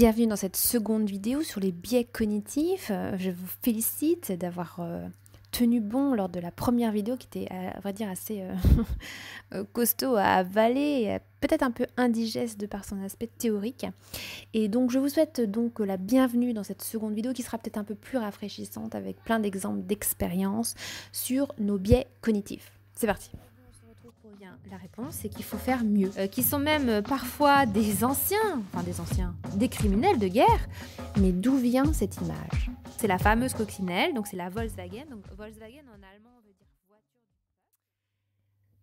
Bienvenue dans cette seconde vidéo sur les biais cognitifs. Je vous félicite d'avoir tenu bon lors de la première vidéo qui était, à vrai dire, assez costaud à avaler, peut-être un peu indigeste de par son aspect théorique. Et donc je vous souhaite donc la bienvenue dans cette seconde vidéo qui sera peut-être un peu plus rafraîchissante avec plein d'exemples d'expériences sur nos biais cognitifs. C'est parti. La réponse, c'est qu'il faut faire mieux, qui sont même parfois des criminels de guerre. Mais d'où vient cette image? C'est la fameuse coccinelle, donc c'est la Volkswagen. Donc Volkswagen en allemand veut dire voiture.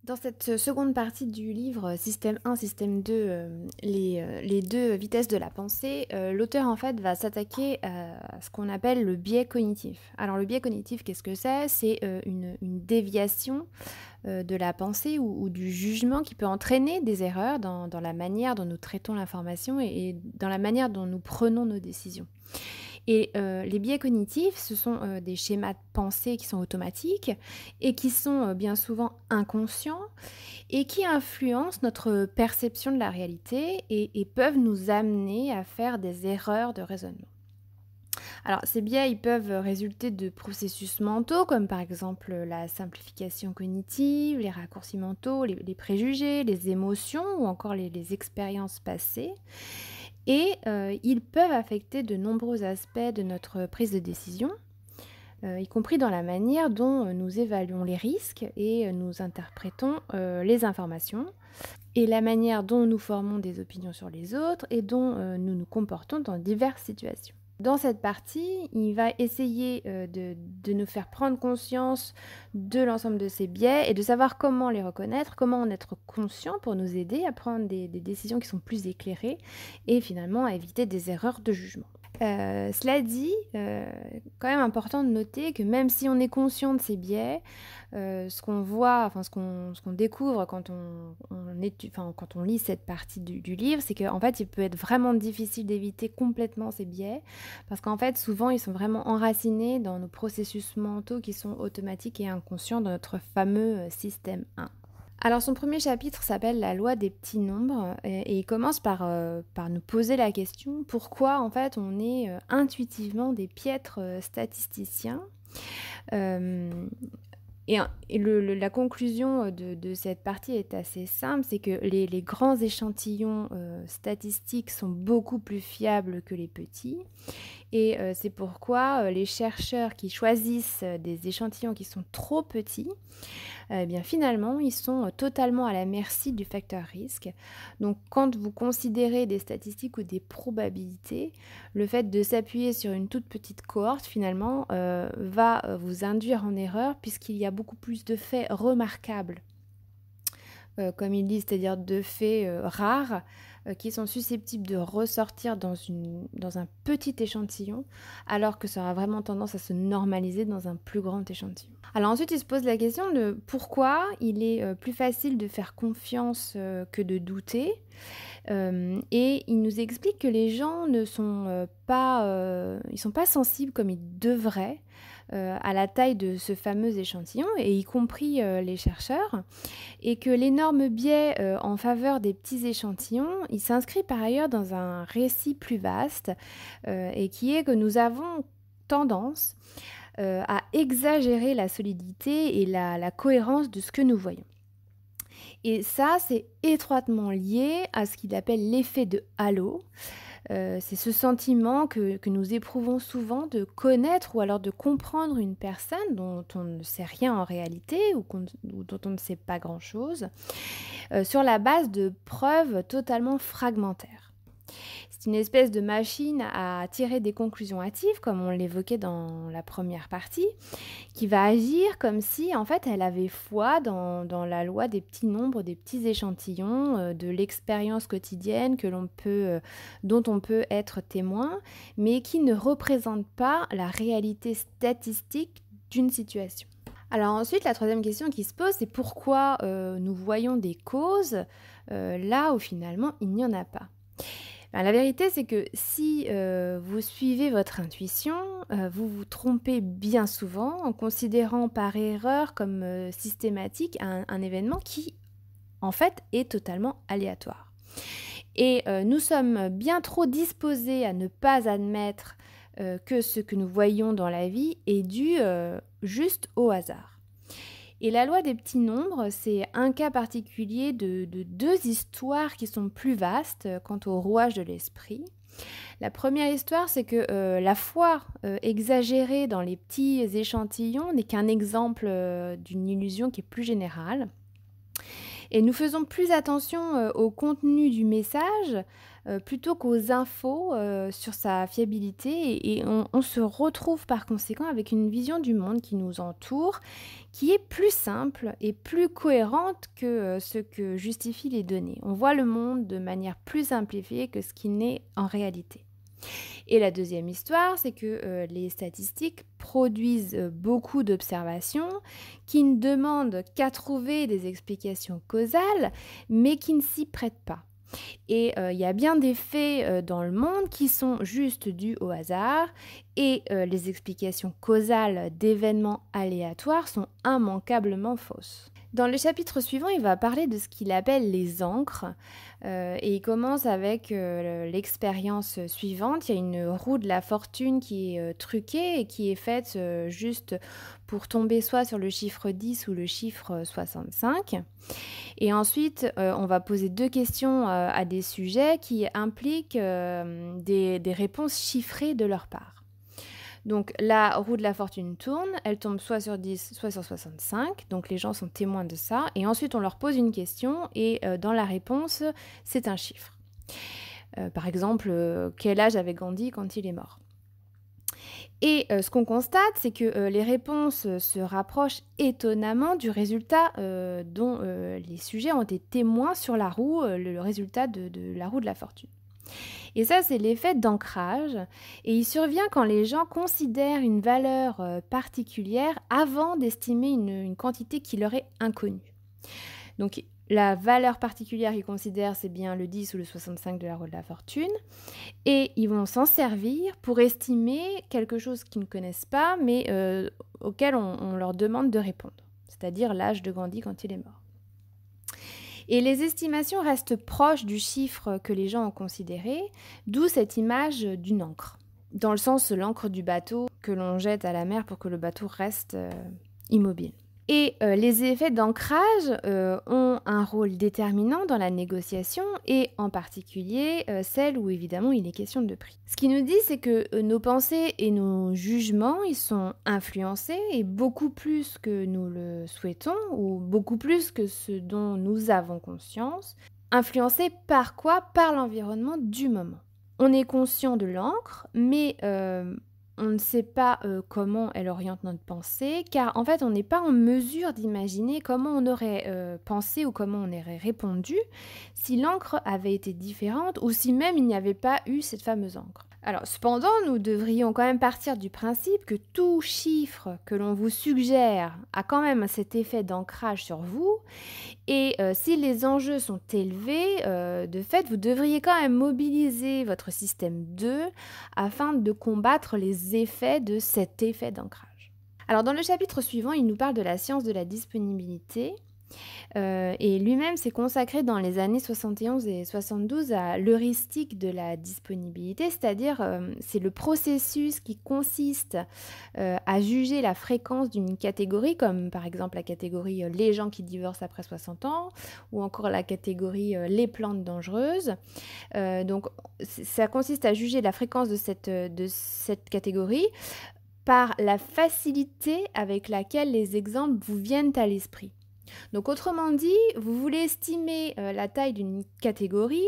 Dans cette seconde partie du livre, système 1, système 2, les deux vitesses de la pensée, l'auteur en fait va s'attaquer à ce qu'on appelle le biais cognitif. Alors le biais cognitif, qu'est-ce que c'est? C'est une déviation de la pensée ou du jugement qui peut entraîner des erreurs dans la manière dont nous traitons l'information et dans la manière dont nous prenons nos décisions. Et les biais cognitifs, ce sont des schémas de pensée qui sont automatiques et qui sont bien souvent inconscients et qui influencent notre perception de la réalité et peuvent nous amener à faire des erreurs de raisonnement. Alors, ces biais, ils peuvent résulter de processus mentaux, comme par exemple la simplification cognitive, les raccourcis mentaux, les préjugés, les émotions ou encore les expériences passées. Et ils peuvent affecter de nombreux aspects de notre prise de décision, y compris dans la manière dont nous évaluons les risques et nous interprétons les informations, et la manière dont nous formons des opinions sur les autres et dont nous nous comportons dans diverses situations. Dans cette partie, il va essayer de nous faire prendre conscience de l'ensemble de ces biais et de savoir comment les reconnaître, comment en être conscient pour nous aider à prendre des décisions qui sont plus éclairées et finalement à éviter des erreurs de jugement. Cela dit, quand même important de noter que même si on est conscient de ces biais, ce qu'on voit, enfin ce qu'on découvre quand quand on lit cette partie du livre, c'est qu'en fait il peut être vraiment difficile d'éviter complètement ces biais, parce qu'en fait souvent ils sont vraiment enracinés dans nos processus mentaux qui sont automatiques et inconscients dans notre fameux système 1. Alors son premier chapitre s'appelle La loi des petits nombres et il commence par nous poser la question pourquoi en fait on est intuitivement des piètres statisticiens. La conclusion de cette partie est assez simple, c'est que les grands échantillons statistiques sont beaucoup plus fiables que les petits. Et c'est pourquoi les chercheurs qui choisissent des échantillons qui sont trop petits, bien finalement, ils sont totalement à la merci du facteur risque. Donc quand vous considérez des statistiques ou des probabilités, le fait de s'appuyer sur une toute petite cohorte, finalement, va vous induire en erreur puisqu'il y a beaucoup plus de faits remarquables, comme ils disent, c'est-à-dire de faits rares, qui sont susceptibles de ressortir dans un petit échantillon, alors que ça aura vraiment tendance à se normaliser dans un plus grand échantillon. Alors ensuite, il se pose la question de pourquoi il est plus facile de faire confiance que de douter. Et il nous explique que les gens ne sont pas sensibles comme ils devraient à la taille de ce fameux échantillon, et y compris les chercheurs, et que l'énorme biais en faveur des petits échantillons, il s'inscrit par ailleurs dans un récit plus vaste, et qui est que nous avons tendance à exagérer la solidité et la cohérence de ce que nous voyons. Et ça, c'est étroitement lié à ce qu'il appelle l'effet de halo. C'est ce sentiment que nous éprouvons souvent de connaître ou alors de comprendre une personne dont on ne sait rien en réalité ou dont on ne sait pas grand-chose, sur la base de preuves totalement fragmentaires. C'est une espèce de machine à tirer des conclusions hâtives, comme on l'évoquait dans la première partie, qui va agir comme si, en fait, elle avait foi dans la loi des petits nombres, des petits échantillons, de l'expérience quotidienne dont on peut être témoin, mais qui ne représente pas la réalité statistique d'une situation. Alors ensuite, la troisième question qui se pose, c'est pourquoi nous voyons des causes là où finalement il n'y en a pas. La vérité, c'est que si vous suivez votre intuition, vous vous trompez bien souvent en considérant par erreur comme systématique un événement qui, en fait, est totalement aléatoire. Et nous sommes bien trop disposés à ne pas admettre que ce que nous voyons dans la vie est dû juste au hasard. Et la loi des petits nombres, c'est un cas particulier de deux histoires qui sont plus vastes quant au rouage de l'esprit. La première histoire, c'est que la foi exagérée dans les petits échantillons n'est qu'un exemple d'une illusion qui est plus générale. Et nous faisons plus attention au contenu du message plutôt qu'aux infos sur sa fiabilité et on se retrouve par conséquent avec une vision du monde qui nous entoure qui est plus simple et plus cohérente que ce que justifient les données. On voit le monde de manière plus simplifiée que ce qu'il n'est en réalité. Et la deuxième histoire, c'est que les statistiques produisent beaucoup d'observations qui ne demandent qu'à trouver des explications causales, mais qui ne s'y prêtent pas. Et il y a bien des faits dans le monde qui sont juste dus au hasard et les explications causales d'événements aléatoires sont immanquablement fausses. Dans le chapitre suivant, il va parler de ce qu'il appelle les ancres et il commence avec l'expérience suivante. Il y a une roue de la fortune qui est truquée et qui est faite juste pour tomber soit sur le chiffre 10 ou le chiffre 65. Et ensuite, on va poser deux questions à des sujets qui impliquent des réponses chiffrées de leur part. Donc la roue de la fortune tourne, elle tombe soit sur 10, soit sur 65, donc les gens sont témoins de ça, et ensuite on leur pose une question, et dans la réponse, c'est un chiffre. Par exemple, quel âge avait Gandhi quand il est mort ? Et ce qu'on constate, c'est que les réponses se rapprochent étonnamment du résultat dont les sujets ont été témoins sur la roue, le résultat de la roue de la fortune. Et ça, c'est l'effet d'ancrage. Et il survient quand les gens considèrent une valeur particulière avant d'estimer une quantité qui leur est inconnue. Donc, la valeur particulière qu'ils considèrent, c'est bien le 10 ou le 65 de la roue de la fortune. Et ils vont s'en servir pour estimer quelque chose qu'ils ne connaissent pas, mais auquel on leur demande de répondre. C'est-à-dire l'âge de Gandhi quand il est mort. Et les estimations restent proches du chiffre que les gens ont considéré, d'où cette image d'une ancre. Dans le sens l'encre du bateau que l'on jette à la mer pour que le bateau reste immobile. Et les effets d'ancrage ont un rôle déterminant dans la négociation et en particulier celle où évidemment il est question de prix. Ce qui nous dit, c'est que nos pensées et nos jugements, ils sont influencés et beaucoup plus que nous le souhaitons ou beaucoup plus que ce dont nous avons conscience. Influencés par quoi ? Par l'environnement du moment. On est conscient de l'encre, mais on ne sait pas comment elle oriente notre pensée, car en fait, on n'est pas en mesure d'imaginer comment on aurait pensé ou comment on aurait répondu si l'encre avait été différente ou si même il n'y avait pas eu cette fameuse encre. Alors, cependant, nous devrions quand même partir du principe que tout chiffre que l'on vous suggère a quand même cet effet d'ancrage sur vous. Et si les enjeux sont élevés, de fait, vous devriez quand même mobiliser votre système 2 afin de combattre les effets de cet effet d'ancrage. Alors, dans le chapitre suivant, il nous parle de la science de la disponibilité. Et lui-même s'est consacré dans les années 71 et 72 à l'heuristique de la disponibilité, c'est-à-dire c'est le processus qui consiste à juger la fréquence d'une catégorie, comme par exemple la catégorie les gens qui divorcent après 60 ans, ou encore la catégorie les plantes dangereuses. Donc ça consiste à juger la fréquence de cette catégorie par la facilité avec laquelle les exemples vous viennent à l'esprit. Donc autrement dit, vous voulez estimer la taille d'une catégorie,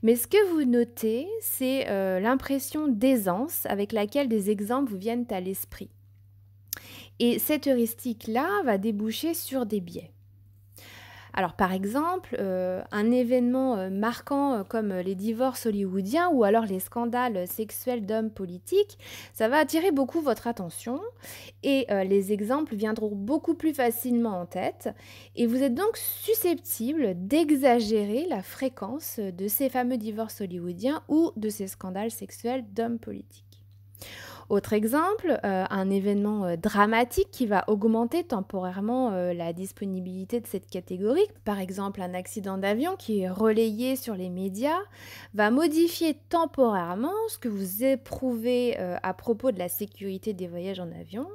mais ce que vous notez, c'est l'impression d'aisance avec laquelle des exemples vous viennent à l'esprit. Et cette heuristique-là va déboucher sur des biais. Alors par exemple, un événement marquant comme les divorces hollywoodiens ou alors les scandales sexuels d'hommes politiques, ça va attirer beaucoup votre attention et les exemples viendront beaucoup plus facilement en tête et vous êtes donc susceptible d'exagérer la fréquence de ces fameux divorces hollywoodiens ou de ces scandales sexuels d'hommes politiques. Autre exemple, un événement dramatique qui va augmenter temporairement la disponibilité de cette catégorie. Par exemple, un accident d'avion qui est relayé sur les médias va modifier temporairement ce que vous éprouvez à propos de la sécurité des voyages en avion.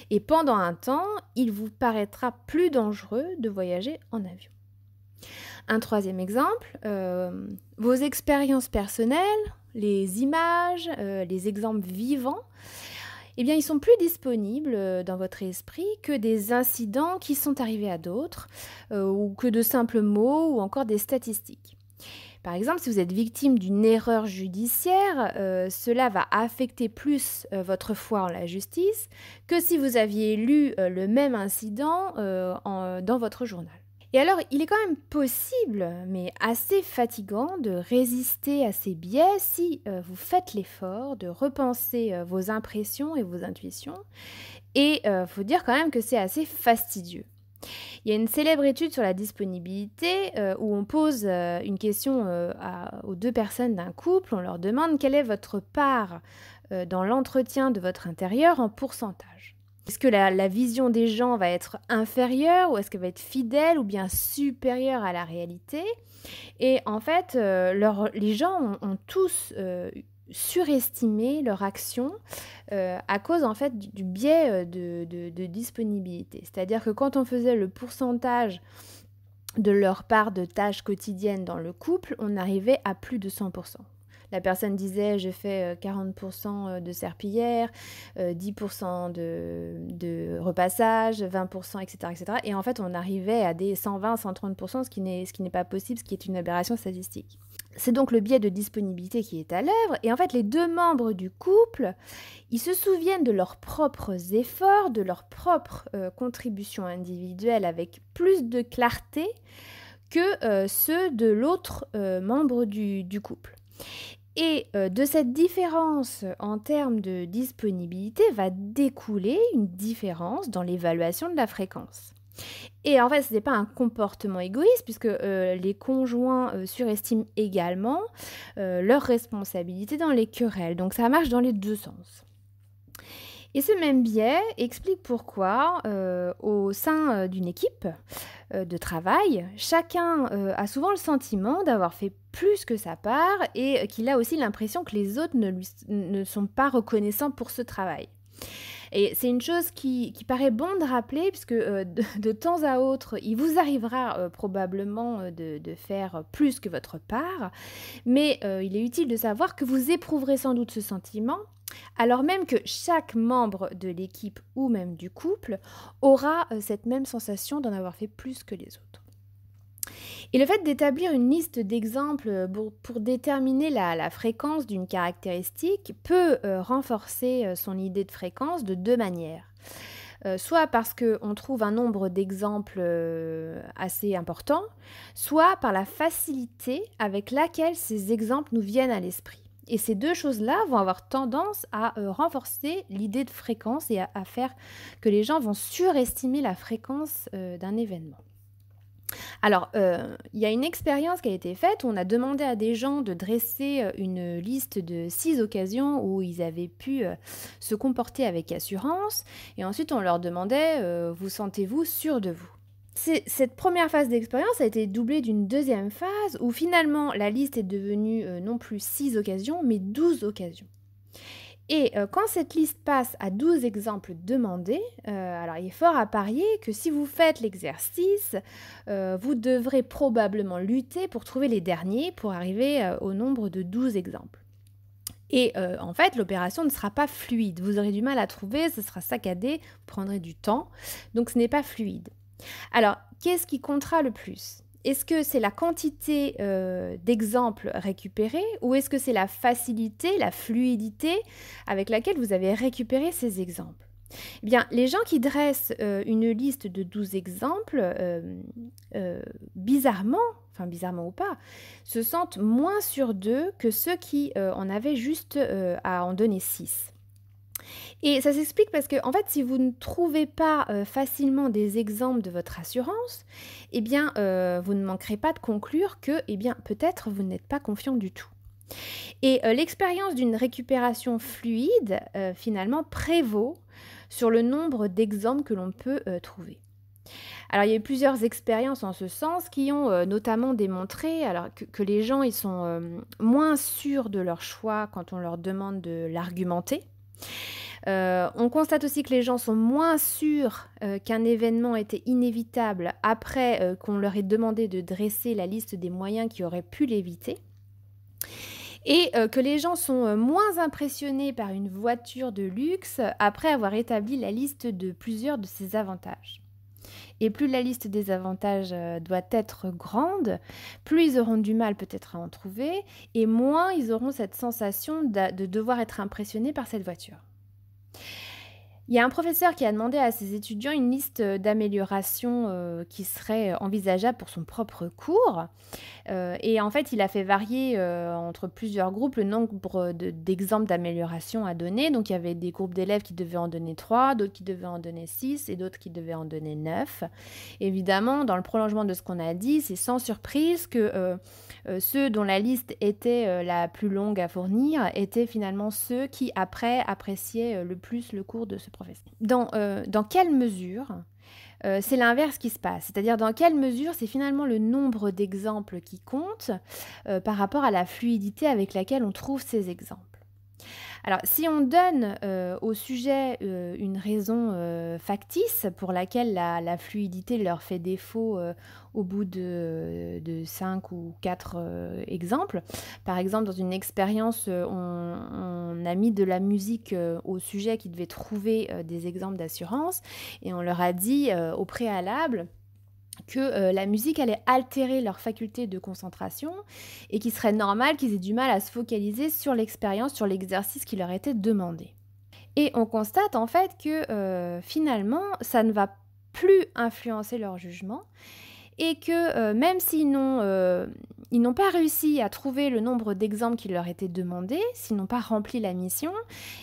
Et pendant un temps, il vous paraîtra plus dangereux de voyager en avion. Un troisième exemple, vos expériences personnelles, les images, les exemples vivants, eh bien, ils sont plus disponibles dans votre esprit que des incidents qui sont arrivés à d'autres, ou que de simples mots, ou encore des statistiques. Par exemple, si vous êtes victime d'une erreur judiciaire, cela va affecter plus votre foi en la justice que si vous aviez lu le même incident dans votre journal. Et alors, il est quand même possible, mais assez fatigant, de résister à ces biais si vous faites l'effort de repenser vos impressions et vos intuitions. Et faut dire quand même que c'est assez fastidieux. Il y a une célèbre étude sur la disponibilité où on pose une question aux deux personnes d'un couple. On leur demande quelle est votre part dans l'entretien de votre intérieur en pourcentage. Est-ce que la vision des gens va être inférieure ou est-ce qu'elle va être fidèle ou bien supérieure à la réalité? Et en fait, les gens ont tous surestimé leur action à cause en fait du biais de disponibilité. C'est-à-dire que quand on faisait le pourcentage de leur part de tâches quotidiennes dans le couple, on arrivait à plus de 100%. La personne disait je fais 40% de serpillière, 10% de repassage, 20%, etc., etc. Et en fait, on arrivait à des 120, 130%, ce qui n'est pas possible, ce qui est une aberration statistique. C'est donc le biais de disponibilité qui est à l'œuvre. Et en fait, les deux membres du couple, ils se souviennent de leurs propres efforts, de leurs propres contributions individuelles avec plus de clarté que ceux de l'autre membre du couple. Et de cette différence en termes de disponibilité va découler une différence dans l'évaluation de la fréquence. Et en fait, ce n'est pas un comportement égoïste puisque les conjoints surestiment également leur responsabilité dans les querelles. Donc ça marche dans les deux sens. Et ce même biais explique pourquoi, au sein d'une équipe de travail, chacun a souvent le sentiment d'avoir fait plus que sa part et qu'il a aussi l'impression que les autres ne sont pas reconnaissants pour ce travail. Et c'est une chose qui paraît bon de rappeler, puisque de temps à autre, il vous arrivera probablement de faire plus que votre part, mais il est utile de savoir que vous éprouverez sans doute ce sentiment, alors même que chaque membre de l'équipe ou même du couple aura cette même sensation d'en avoir fait plus que les autres. Et le fait d'établir une liste d'exemples pour déterminer la fréquence d'une caractéristique peut renforcer son idée de fréquence de deux manières. Soit parce qu'on trouve un nombre d'exemples assez important, soit par la facilité avec laquelle ces exemples nous viennent à l'esprit. Et ces deux choses-là vont avoir tendance à renforcer l'idée de fréquence et à faire que les gens vont surestimer la fréquence d'un événement. Alors, il y a une expérience qui a été faite où on a demandé à des gens de dresser une liste de 6 occasions où ils avaient pu se comporter avec assurance. Et ensuite, on leur demandait vous sentez-vous sûr de vous? Cette première phase d'expérience a été doublée d'une deuxième phase où finalement la liste est devenue non plus 6 occasions, mais 12 occasions. Et quand cette liste passe à 12 exemples demandés, alors il est fort à parier que si vous faites l'exercice, vous devrez probablement lutter pour trouver les derniers pour arriver au nombre de 12 exemples. Et en fait, l'opération ne sera pas fluide. Vous aurez du mal à trouver, ce sera saccadé, vous prendrez du temps, donc ce n'est pas fluide. Alors, qu'est-ce qui comptera le plus ? Est-ce que c'est la quantité d'exemples récupérés ou est-ce que c'est la facilité, la fluidité avec laquelle vous avez récupéré ces exemples ? Eh bien, les gens qui dressent une liste de 12 exemples, bizarrement ou pas, se sentent moins sûrs d'eux que ceux qui en avaient juste à en donner 6. Et ça s'explique parce que, en fait, si vous ne trouvez pas facilement des exemples de votre assurance, eh bien, vous ne manquerez pas de conclure que, eh bien, peut-être vous n'êtes pas confiant du tout. Et l'expérience d'une récupération fluide, finalement, prévaut sur le nombre d'exemples que l'on peut trouver. Alors, il y a eu plusieurs expériences en ce sens qui ont notamment démontré que les gens ils sont moins sûrs de leur choix quand on leur demande de l'argumenter. On constate aussi que les gens sont moins sûrs qu'un événement était inévitable après qu'on leur ait demandé de dresser la liste des moyens qui auraient pu l'éviter. Et que les gens sont moins impressionnés par une voiture de luxe après avoir établi la liste de plusieurs de ses avantages. Et plus la liste des avantages doit être grande, plus ils auront du mal peut-être à en trouver, et moins ils auront cette sensation de devoir être impressionnés par cette voiture. Il y a un professeur qui a demandé à ses étudiants une liste d'améliorations qui serait envisageable pour son propre cours. Et en fait, il a fait varier entre plusieurs groupes le nombre d'exemples d'amélioration à donner. Donc, il y avait des groupes d'élèves qui devaient en donner 3, d'autres qui devaient en donner 6 et d'autres qui devaient en donner 9. Évidemment, dans le prolongement de ce qu'on a dit, c'est sans surprise que ceux dont la liste était la plus longue à fournir étaient finalement ceux qui, après, appréciaient le plus le cours de ce professeur. Dans quelle mesure c'est l'inverse qui se passe, c'est-à-dire dans quelle mesure c'est finalement le nombre d'exemples qui compte par rapport à la fluidité avec laquelle on trouve ces exemples. Alors, si on donne au sujet une raison factice pour laquelle la fluidité leur fait défaut au bout de 5 ou 4 exemples, par exemple, dans une expérience, on a mis de la musique au sujet qui devait trouver des exemples d'assurance et on leur a dit au préalable que la musique allait altérer leur faculté de concentration et qu'il serait normal qu'ils aient du mal à se focaliser sur l'expérience, sur l'exercice qui leur était demandé. Et on constate en fait que finalement, ça ne va plus influencer leur jugement et que même s'ils n'ont pas réussi à trouver le nombre d'exemples qui leur étaient demandés, s'ils n'ont pas rempli la mission,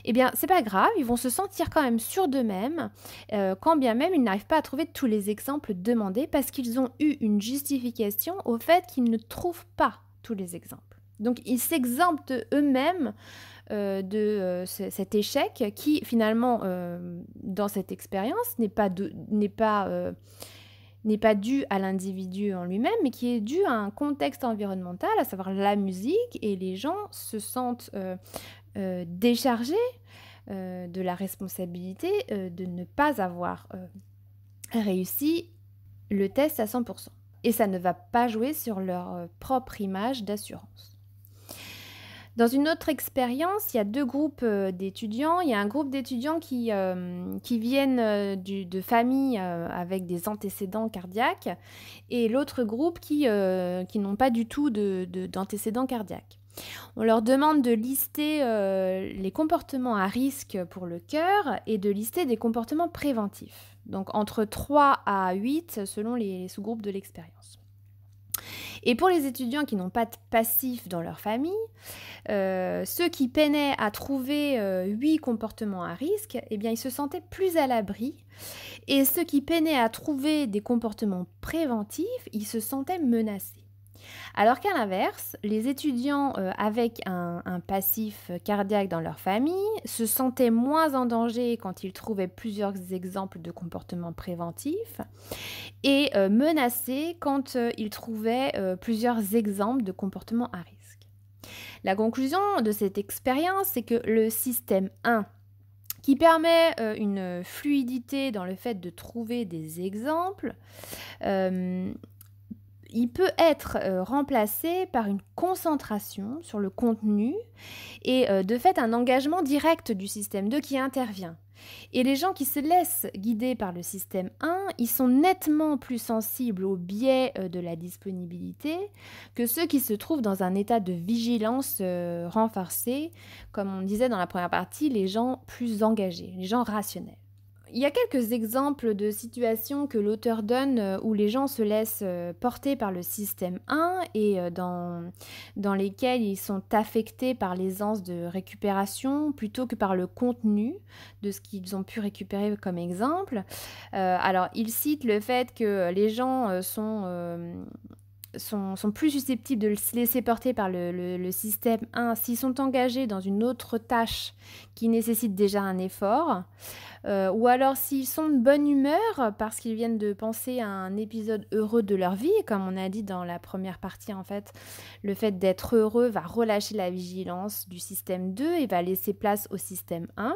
eh bien, c'est pas grave, ils vont se sentir quand même sûrs d'eux-mêmes, quand bien même ils n'arrivent pas à trouver tous les exemples demandés parce qu'ils ont eu une justification au fait qu'ils ne trouvent pas tous les exemples. Donc, ils s'exemptent eux-mêmes de cet échec qui, finalement, dans cette expérience, n'est pas dû à l'individu en lui-même, mais qui est dû à un contexte environnemental, à savoir la musique, et les gens se sentent déchargés de la responsabilité de ne pas avoir réussi le test à 100%. Et ça ne va pas jouer sur leur propre image d'assurance. Dans une autre expérience, il y a 2 groupes d'étudiants. Il y a un groupe d'étudiants qui viennent de familles avec des antécédents cardiaques et l'autre groupe qui n'ont pas du tout d'antécédents cardiaques. On leur demande de lister les comportements à risque pour le cœur et de lister des comportements préventifs. Donc entre 3 à 8 selon les sous-groupes de l'expérience. Et pour les étudiants qui n'ont pas de passif dans leur famille, ceux qui peinaient à trouver 8 comportements à risque, eh bien, ils se sentaient plus à l'abri. Et ceux qui peinaient à trouver des comportements préventifs, ils se sentaient menacés. Alors qu'à l'inverse, les étudiants avec un passif cardiaque dans leur famille se sentaient moins en danger quand ils trouvaient plusieurs exemples de comportements préventifs et menacés quand ils trouvaient plusieurs exemples de comportements à risque. La conclusion de cette expérience, c'est que le système 1, qui permet une fluidité dans le fait de trouver des exemples, il peut être remplacé par une concentration sur le contenu et de fait un engagement direct du système 2 qui intervient. Et les gens qui se laissent guider par le système 1, ils sont nettement plus sensibles au biais de la disponibilité que ceux qui se trouvent dans un état de vigilance renforcé, comme on disait dans la première partie, les gens plus engagés, les gens rationnels. Il y a quelques exemples de situations que l'auteur donne où les gens se laissent porter par le système 1 et dans lesquels ils sont affectés par l'aisance de récupération plutôt que par le contenu de ce qu'ils ont pu récupérer comme exemple. Alors, il cite le fait que les gens sont sont plus susceptibles de se laisser porter par le système 1 s'ils sont engagés dans une autre tâche qui nécessite déjà un effort, ou alors s'ils sont de bonne humeur parce qu'ils viennent de penser à un épisode heureux de leur vie, comme on a dit dans la première partie en fait, le fait d'être heureux va relâcher la vigilance du système 2 et va laisser place au système 1.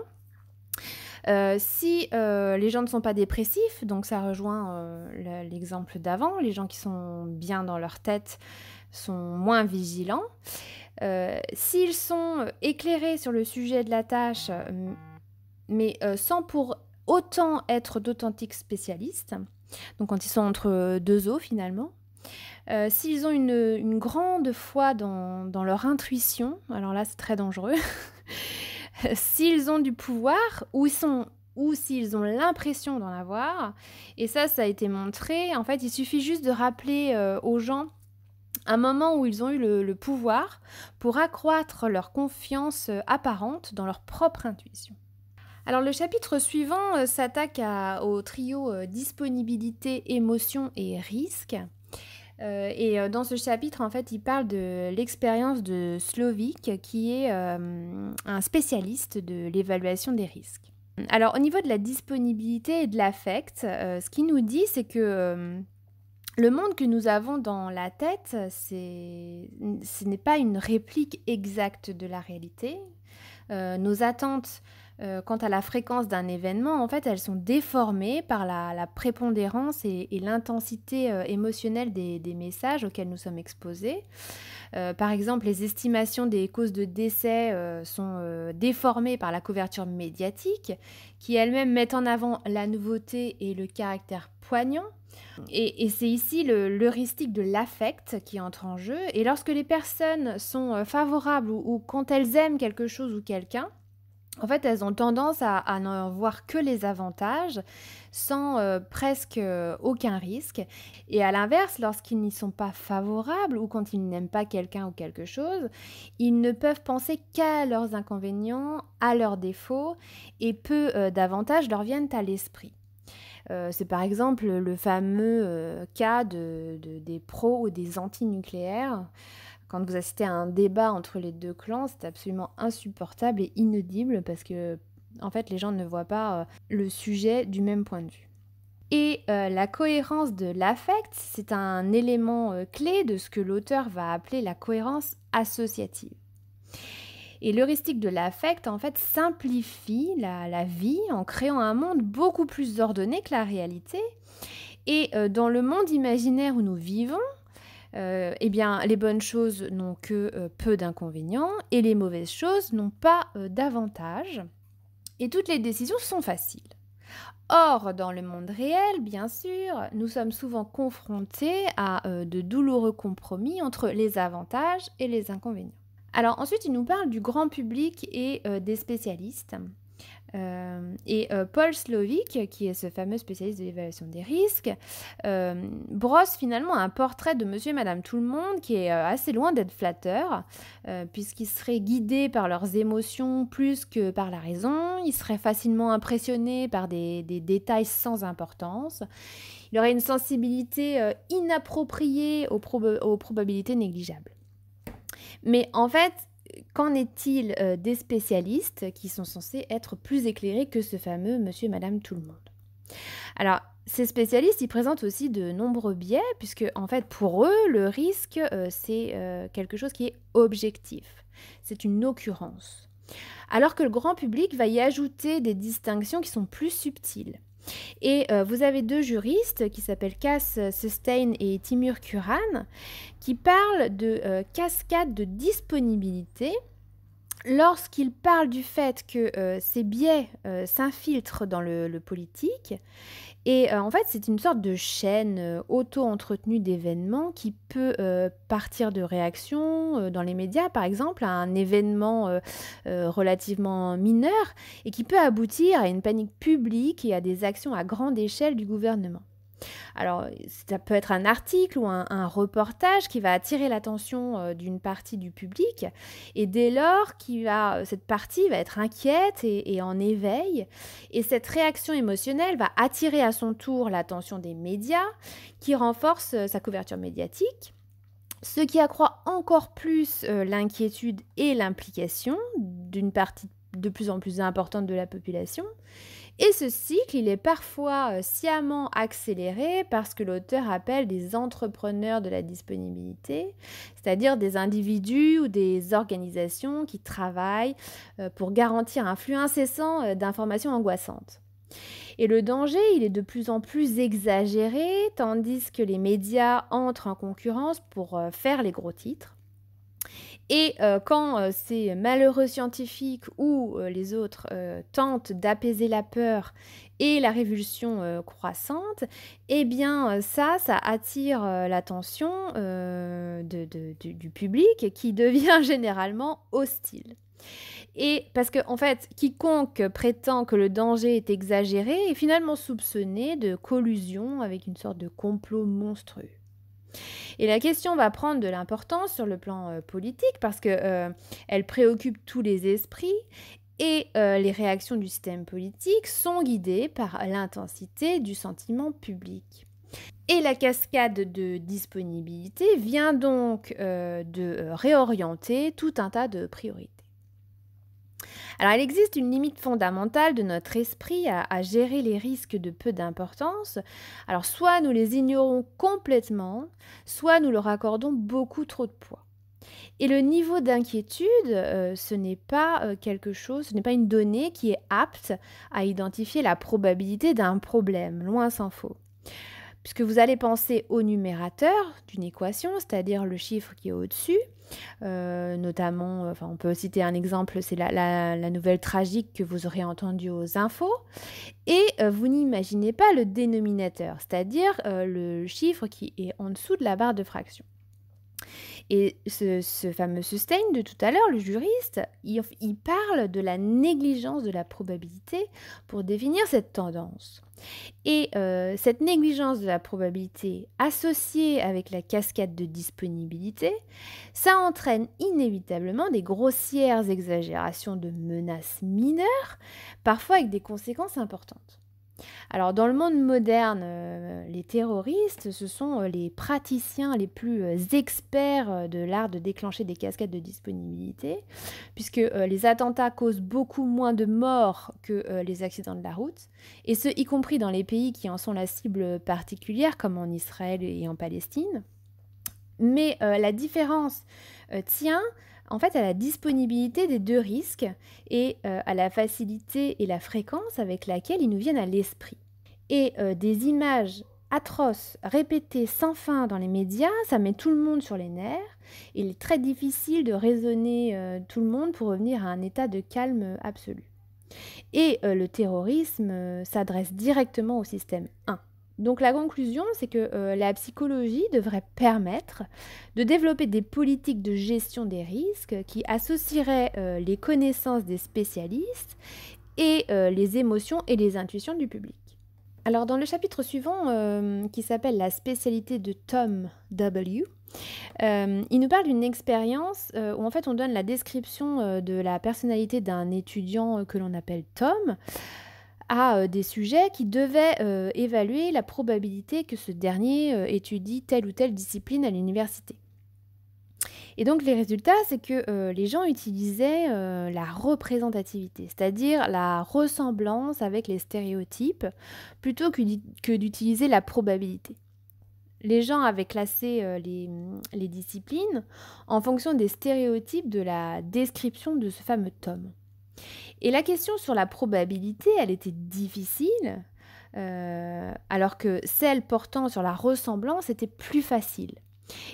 Si les gens ne sont pas dépressifs, donc ça rejoint l'exemple d'avant, les gens qui sont bien dans leur tête sont moins vigilants. S'ils sont éclairés sur le sujet de la tâche, mais sans pour autant être d'authentiques spécialistes, donc quand ils sont entre deux eaux finalement, s'ils ont une grande foi dans leur intuition, alors là c'est très dangereux, s'ils ont du pouvoir ou s'ils ont l'impression d'en avoir, et ça a été montré, en fait il suffit juste de rappeler aux gens un moment où ils ont eu le pouvoir pour accroître leur confiance apparente dans leur propre intuition. Alors le chapitre suivant s'attaque au trio disponibilité, émotion et risque. Dans ce chapitre, en fait, il parle de l'expérience de Slovic, qui est un spécialiste de l'évaluation des risques. Alors, au niveau de la disponibilité et de l'affect, ce qu'il nous dit, c'est que le monde que nous avons dans la tête, ce n'est pas une réplique exacte de la réalité. Nos attentes quant à la fréquence d'un événement, en fait, elles sont déformées par la prépondérance et l'intensité émotionnelle des messages auxquels nous sommes exposés. Par exemple, les estimations des causes de décès sont déformées par la couverture médiatique, qui elle-même met en avant la nouveauté et le caractère poignant. Et c'est ici l'heuristique de l'affect qui entre en jeu. Et lorsque les personnes sont favorables ou quand elles aiment quelque chose ou quelqu'un, en fait, elles ont tendance à n'en voir que les avantages sans presque aucun risque. Et à l'inverse, lorsqu'ils n'y sont pas favorables ou quand ils n'aiment pas quelqu'un ou quelque chose, ils ne peuvent penser qu'à leurs inconvénients, à leurs défauts, et peu d'avantages leur viennent à l'esprit. C'est par exemple le fameux cas des pros ou des anti-nucléaires. Quand vous assistez à un débat entre les deux clans, c'est absolument insupportable et inaudible parce que, en fait, les gens ne voient pas le sujet du même point de vue. Et la cohérence de l'affect, c'est un élément clé de ce que l'auteur va appeler la cohérence associative. Et l'heuristique de l'affect, en fait, simplifie la vie en créant un monde beaucoup plus ordonné que la réalité. Et dans le monde imaginaire où nous vivons, eh bien, les bonnes choses n'ont que peu d'inconvénients et les mauvaises choses n'ont pas d'avantages. Et toutes les décisions sont faciles. Or, dans le monde réel, bien sûr, nous sommes souvent confrontés à de douloureux compromis entre les avantages et les inconvénients. Alors ensuite, il nous parle du grand public et des spécialistes. Paul Slovic, qui est ce fameux spécialiste de l'évaluation des risques, brosse finalement un portrait de monsieur et madame tout le monde qui est assez loin d'être flatteur, puisqu'ils seraient guidés par leurs émotions plus que par la raison, ils seraient facilement impressionnés par des détails sans importance, il aurait une sensibilité inappropriée aux probabilités négligeables. Mais en fait, qu'en est-il des spécialistes qui sont censés être plus éclairés que ce fameux monsieur et madame tout le monde? Alors, ces spécialistes, ils présentent aussi de nombreux biais, puisque en fait, pour eux, le risque, c'est quelque chose qui est objectif. C'est une occurrence. Alors que le grand public va y ajouter des distinctions qui sont plus subtiles. Et vous avez deux juristes qui s'appellent Cass Sustain et Timur Kuran qui parlent de cascade de disponibilité lorsqu'ils parlent du fait que ces biais s'infiltrent dans le politique. Et en fait, c'est une sorte de chaîne auto-entretenue d'événements qui peut partir de réactions dans les médias, par exemple, à un événement relativement mineur et qui peut aboutir à une panique publique et à des actions à grande échelle du gouvernement. Alors, ça peut être un article ou un reportage qui va attirer l'attention d'une partie du public et dès lors, cette partie va être inquiète et en éveil et cette réaction émotionnelle va attirer à son tour l'attention des médias qui renforcent sa couverture médiatique ce qui accroît encore plus l'inquiétude et l'implication d'une partie de plus en plus importante de la population. Et ce cycle, il est parfois sciemment accéléré par ce que l'auteur appelle des entrepreneurs de la disponibilité, c'est-à-dire des individus ou des organisations qui travaillent pour garantir un flux incessant d'informations angoissantes. Et le danger, il est de plus en plus exagéré, tandis que les médias entrent en concurrence pour faire les gros titres. Et quand ces malheureux scientifiques ou les autres tentent d'apaiser la peur et la révulsion croissante, eh bien ça attire l'attention du public qui devient généralement hostile. Et parce que, en fait, quiconque prétend que le danger est exagéré est finalement soupçonné de collusion avec une sorte de complot monstrueux. Et la question va prendre de l'importance sur le plan politique parce que elle préoccupe tous les esprits et les réactions du système politique sont guidées par l'intensité du sentiment public. Et la cascade de disponibilité vient donc de réorienter tout un tas de priorités. Alors, il existe une limite fondamentale de notre esprit à gérer les risques de peu d'importance. Alors, soit nous les ignorons complètement, soit nous leur accordons beaucoup trop de poids. Et le niveau d'inquiétude, ce n'est pas ce n'est pas une donnée qui est apte à identifier la probabilité d'un problème, loin s'en faut. Puisque vous allez penser au numérateur d'une équation, c'est-à-dire le chiffre qui est au-dessus, notamment, on peut citer un exemple, c'est la nouvelle tragique que vous aurez entendue aux infos, et vous n'imaginez pas le dénominateur, c'est-à-dire le chiffre qui est en dessous de la barre de fraction. Et ce fameux Sustain de tout à l'heure, le juriste, il parle de la négligence de la probabilité pour définir cette tendance. Et cette négligence de la probabilité associée avec la cascade de disponibilité, ça entraîne inévitablement des grossières exagérations de menaces mineures, parfois avec des conséquences importantes. Alors, dans le monde moderne, les terroristes, ce sont les praticiens les plus experts de l'art de déclencher des cascades de disponibilité, puisque les attentats causent beaucoup moins de morts que les accidents de la route, et ce, y compris dans les pays qui en sont la cible particulière, comme en Israël et en Palestine. Mais la différence tient en fait à la disponibilité des deux risques et à la facilité et la fréquence avec laquelle ils nous viennent à l'esprit. Et des images atroces répétées sans fin dans les médias, ça met tout le monde sur les nerfs. Il est très difficile de raisonner tout le monde pour revenir à un état de calme absolu. Et le terrorisme s'adresse directement au système 1. Donc la conclusion, c'est que la psychologie devrait permettre de développer des politiques de gestion des risques qui associeraient les connaissances des spécialistes et les émotions et les intuitions du public. Alors dans le chapitre suivant, qui s'appelle la spécialité de Tom W., il nous parle d'une expérience où en fait on donne la description de la personnalité d'un étudiant que l'on appelle Tom, à des sujets qui devaient évaluer la probabilité que ce dernier étudie telle ou telle discipline à l'université. Et donc les résultats, c'est que les gens utilisaient la représentativité, c'est-à-dire la ressemblance avec les stéréotypes, plutôt que d'utiliser la probabilité. Les gens avaient classé les disciplines en fonction des stéréotypes de la description de ce fameux Tom. Et la question sur la probabilité, elle était difficile, alors que celle portant sur la ressemblance était plus facile.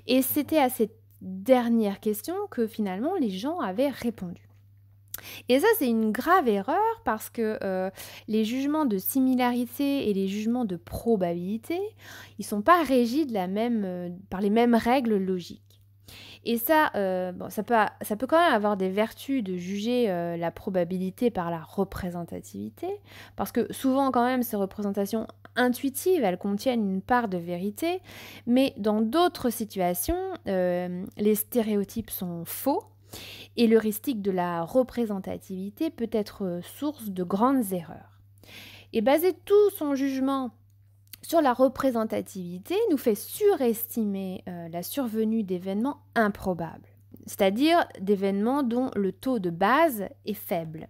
Et c'était à cette dernière question que finalement les gens avaient répondu. Et ça, c'est une grave erreur parce que les jugements de similarité et les jugements de probabilité, ils ne sont pas régis par les mêmes règles logiques. Et ça, ça peut quand même avoir des vertus de juger la probabilité par la représentativité, parce que souvent quand même ces représentations intuitives, elles contiennent une part de vérité, mais dans d'autres situations, les stéréotypes sont faux, et l'heuristique de la représentativité peut être source de grandes erreurs. Et baser tout son jugement sur la représentativité nous fait surestimer la survenue d'événements improbables, c'est-à-dire d'événements dont le taux de base est faible.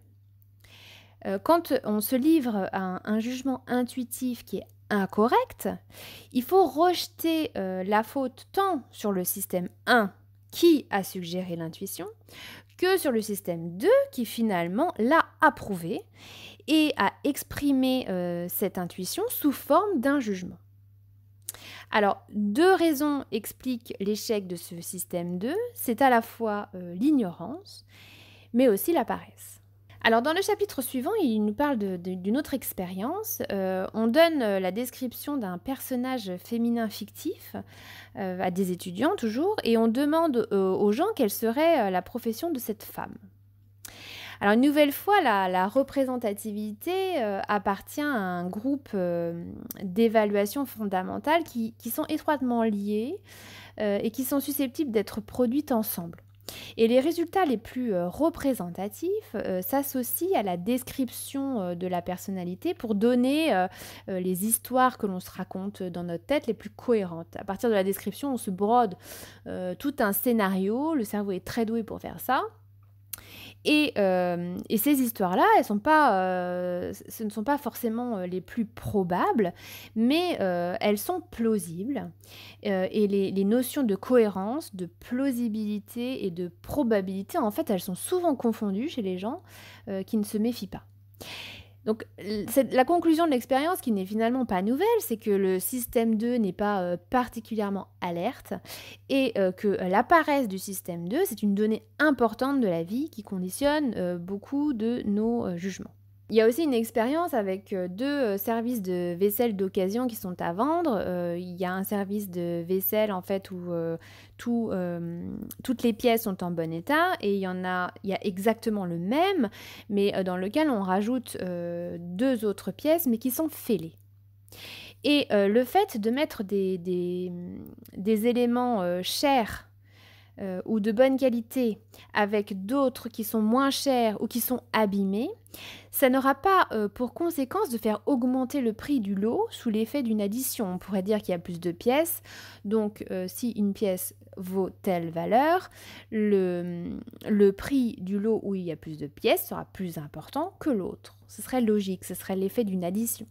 Quand on se livre à un jugement intuitif qui est incorrect, il faut rejeter la faute tant sur le système 1 qui a suggéré l'intuition que sur le système 2 qui finalement l'a approuvé et a exprimé cette intuition sous forme d'un jugement. Alors, 2 raisons expliquent l'échec de ce système 2, c'est à la fois l'ignorance, mais aussi la paresse. Alors, dans le chapitre suivant, il nous parle d'une autre expérience. On donne la description d'un personnage féminin fictif à des étudiants toujours, et on demande aux gens quelle serait la profession de cette femme. Alors, une nouvelle fois, la représentativité appartient à un groupe d'évaluation fondamentale qui sont étroitement liés et qui sont susceptibles d'être produites ensemble. Et les résultats les plus représentatifs s'associent à la description de la personnalité pour donner les histoires que l'on se raconte dans notre tête les plus cohérentes. À partir de la description, on se brode tout un scénario, le cerveau est très doué pour faire ça. Et ces histoires-là, ce ne sont pas forcément les plus probables, mais elles sont plausibles. Et les notions de cohérence, de plausibilité et de probabilité, en fait, elles sont souvent confondues chez les gens qui ne se méfient pas. Donc, la conclusion de l'expérience, qui n'est finalement pas nouvelle, c'est que le système 2 n'est pas particulièrement alerte et que la paresse du système 2, c'est une donnée importante de la vie qui conditionne beaucoup de nos jugements. Il y a aussi une expérience avec 2 services de vaisselle d'occasion qui sont à vendre. Il y a un service de vaisselle en fait où toutes les pièces sont en bon état et il y a exactement le même, mais dans lequel on rajoute 2 autres pièces mais qui sont fêlées. Et le fait de mettre des éléments chers ou de bonne qualité avec d'autres qui sont moins chers ou qui sont abîmés, ça n'aura pas pour conséquence de faire augmenter le prix du lot sous l'effet d'une addition. On pourrait dire qu'il y a plus de pièces, donc si une pièce vaut telle valeur, le prix du lot où il y a plus de pièces sera plus important que l'autre. Ce serait logique, ce serait l'effet d'une addition.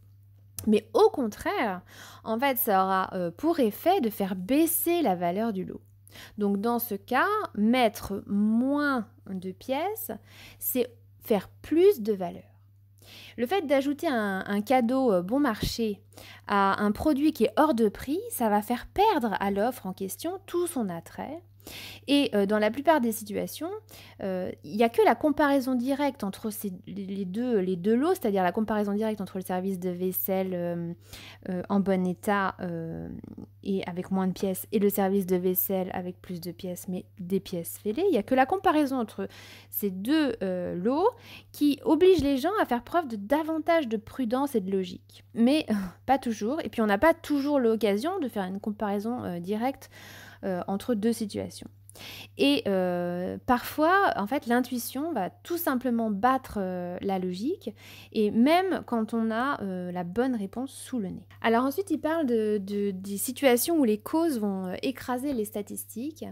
Mais au contraire, en fait, ça aura pour effet de faire baisser la valeur du lot. Donc dans ce cas, mettre moins de pièces, c'est faire plus de valeur. Le fait d'ajouter un cadeau bon marché à un produit qui est hors de prix, ça va faire perdre à l'offre en question tout son attrait. Et dans la plupart des situations, il n'y a que la comparaison directe entre les deux lots, c'est-à-dire la comparaison directe entre le service de vaisselle en bon état et avec moins de pièces et le service de vaisselle avec plus de pièces mais des pièces fêlées. Il n'y a que la comparaison entre ces 2 lots qui oblige les gens à faire preuve de davantage de prudence et de logique. Mais pas toujours. Et puis on n'a pas toujours l'occasion de faire une comparaison directe entre 2 situations. Et parfois, en fait, l'intuition va tout simplement battre la logique, et même quand on a la bonne réponse sous le nez. Alors ensuite, il parle des situations où les causes vont écraser les statistiques.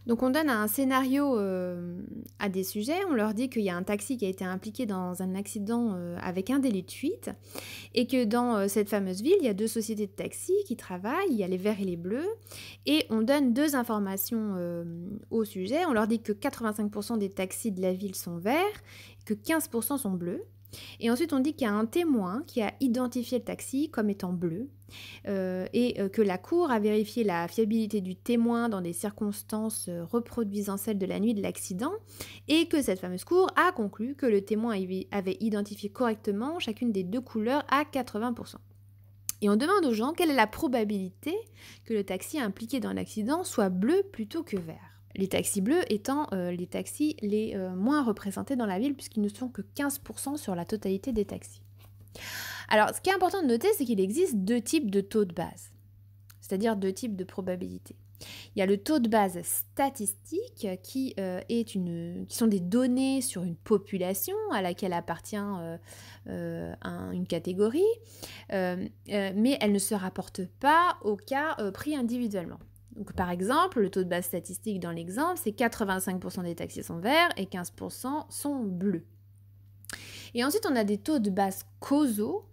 Donc on donne un scénario à des sujets, on leur dit qu'il y a un taxi qui a été impliqué dans un accident avec un délit de fuite, et que dans cette fameuse ville, il y a 2 sociétés de taxi qui travaillent, il y a les verts et les bleus, et on donne 2 informations au sujet. On leur dit que 85% des taxis de la ville sont verts, que 15% sont bleus. Et ensuite, on dit qu'il y a un témoin qui a identifié le taxi comme étant bleu et que la cour a vérifié la fiabilité du témoin dans des circonstances reproduisant celles de la nuit de l'accident et que cette fameuse cour a conclu que le témoin avait identifié correctement chacune des 2 couleurs à 80%. Et on demande aux gens quelle est la probabilité que le taxi impliqué dans l'accident soit bleu plutôt que vert. Les taxis bleus étant les taxis les moins représentés dans la ville puisqu'ils ne sont que 15% sur la totalité des taxis. Alors, ce qui est important de noter, c'est qu'il existe 2 types de taux de base, c'est-à-dire 2 types de probabilités. Il y a le taux de base statistique qui sont des données sur une population à laquelle appartient une catégorie, mais elle ne se rapporte pas au cas pris individuellement. Donc, par exemple, le taux de base statistique dans l'exemple, c'est 85% des taxis sont verts et 15% sont bleus. Et ensuite, on a des taux de base causaux,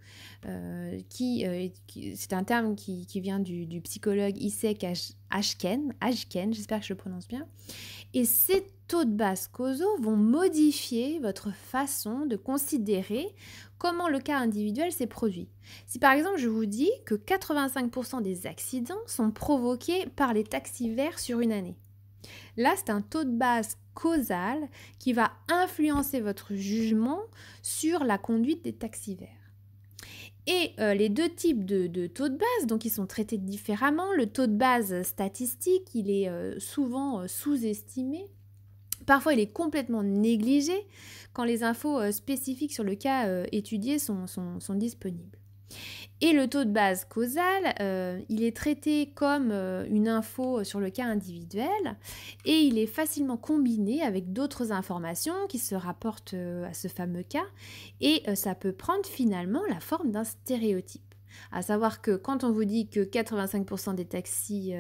c'est un terme qui vient du psychologue Issek Ashken, j'espère que je le prononce bien. Et ces taux de base causaux vont modifier votre façon de considérer comment le cas individuel s'est produit. Si par exemple je vous dis que 85% des accidents sont provoqués par les taxis verts sur une année, là c'est un taux de base causal qui va influencer votre jugement sur la conduite des taxis verts. Et les deux types de taux de base, donc ils sont traités différemment. Le taux de base statistique, il est souvent sous-estimé. Parfois, il est complètement négligé quand les infos spécifiques sur le cas étudié sont disponibles. Et le taux de base causal, il est traité comme une info sur le cas individuel et il est facilement combiné avec d'autres informations qui se rapportent à ce fameux cas et ça peut prendre finalement la forme d'un stéréotype. À savoir que quand on vous dit que 85% des taxis,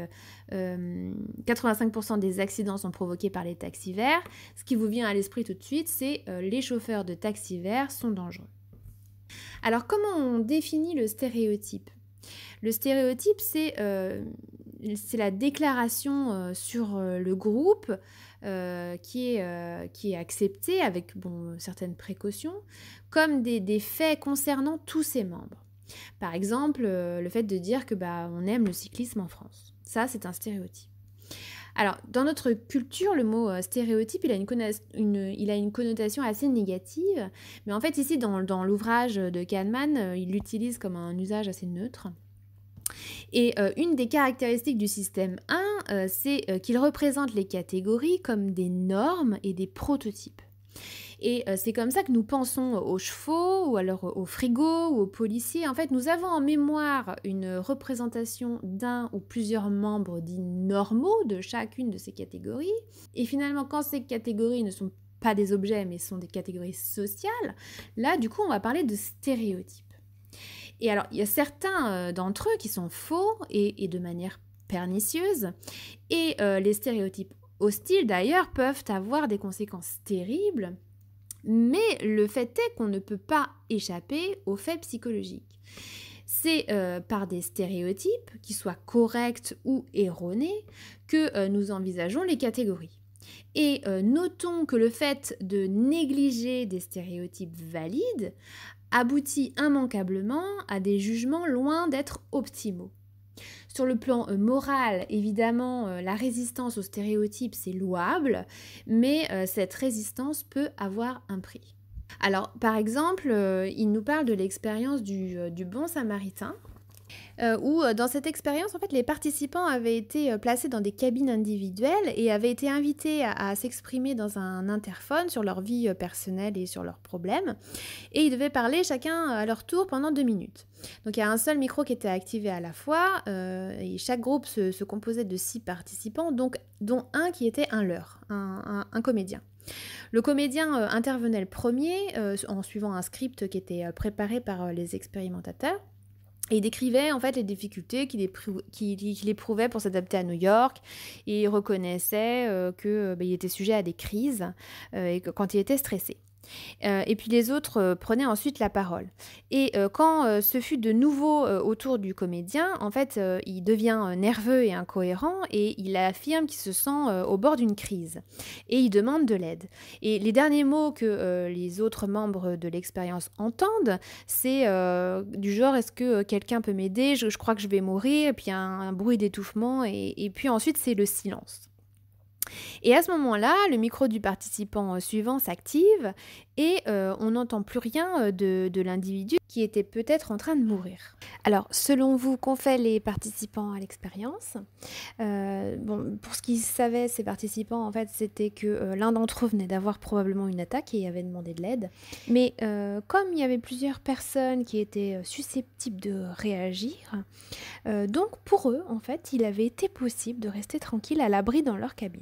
85% des accidents sont provoqués par les taxis verts, ce qui vous vient à l'esprit tout de suite, c'est les chauffeurs de taxis verts sont dangereux. Alors, comment on définit le stéréotype ? Le stéréotype, c'est la déclaration sur le groupe qui est acceptée avec certaines précautions, comme des faits concernant tous ses membres. Par exemple, le fait de dire que on aime le cyclisme en France. Ça, c'est un stéréotype. Alors, dans notre culture, le mot stéréotype, il a une connotation assez négative, mais en fait, ici, dans l'ouvrage de Kahneman, il l'utilise comme un usage assez neutre. Et une des caractéristiques du système 1, c'est qu'il représente les catégories comme des normes et des prototypes. Et c'est comme ça que nous pensons aux chevaux, ou alors aux frigos, ou aux policiers. En fait, nous avons en mémoire une représentation d'un ou plusieurs membres dits normaux de chacune de ces catégories. Et finalement, quand ces catégories ne sont pas des objets, mais sont des catégories sociales, là, du coup, on va parler de stéréotypes. Et alors, il y a certains d'entre eux qui sont faux et de manière pernicieuse. Et les stéréotypes hostiles, d'ailleurs, peuvent avoir des conséquences terribles. Mais le fait est qu'on ne peut pas échapper aux faits psychologiques. C'est par des stéréotypes, qui soient corrects ou erronés, que nous envisageons les catégories. Et notons que le fait de négliger des stéréotypes valides aboutit immanquablement à des jugements loin d'être optimaux. Sur le plan moral, évidemment, la résistance aux stéréotypes, c'est louable, mais cette résistance peut avoir un prix. Alors, par exemple, il nous parle de l'expérience du bon samaritain, où dans cette expérience, en fait, les participants avaient été placés dans des cabines individuelles et avaient été invités à s'exprimer dans un interphone sur leur vie personnelle et sur leurs problèmes. Et ils devaient parler chacun à leur tour pendant 2 minutes. Donc il y a un seul micro qui était activé à la fois, et chaque groupe se composait de 6 participants, dont un qui était un leurre, un comédien. Le comédien intervenait le premier en suivant un script qui était préparé par les expérimentateurs. Et il décrivait en fait les difficultés qu'il éprouvait pour s'adapter à New York. Et il reconnaissait qu'il était sujet à des crises et quand il était stressé. Et puis les autres prenaient ensuite la parole. Et quand ce fut de nouveau au tour du comédien, en fait, il devient nerveux et incohérent et il affirme qu'il se sent au bord d'une crise. Et il demande de l'aide. Et les derniers mots que les autres membres de l'expérience entendent, c'est du genre « Est-ce que quelqu'un peut m'aider ? Je crois que je vais mourir », et puis un bruit d'étouffement, et puis ensuite c'est le silence. Et à ce moment-là, le micro du participant suivant s'active et on n'entend plus rien de l'individu qui était peut-être en train de mourir. Alors, selon vous, qu'ont fait les participants à l'expérience? Pour ce qu'ils savaient, ces participants, en fait, c'était que l'un d'entre eux venait d'avoir probablement une attaque et avait demandé de l'aide. Mais comme il y avait plusieurs personnes qui étaient susceptibles de réagir, donc pour eux, en fait, il avait été possible de rester tranquille à l'abri dans leur cabine.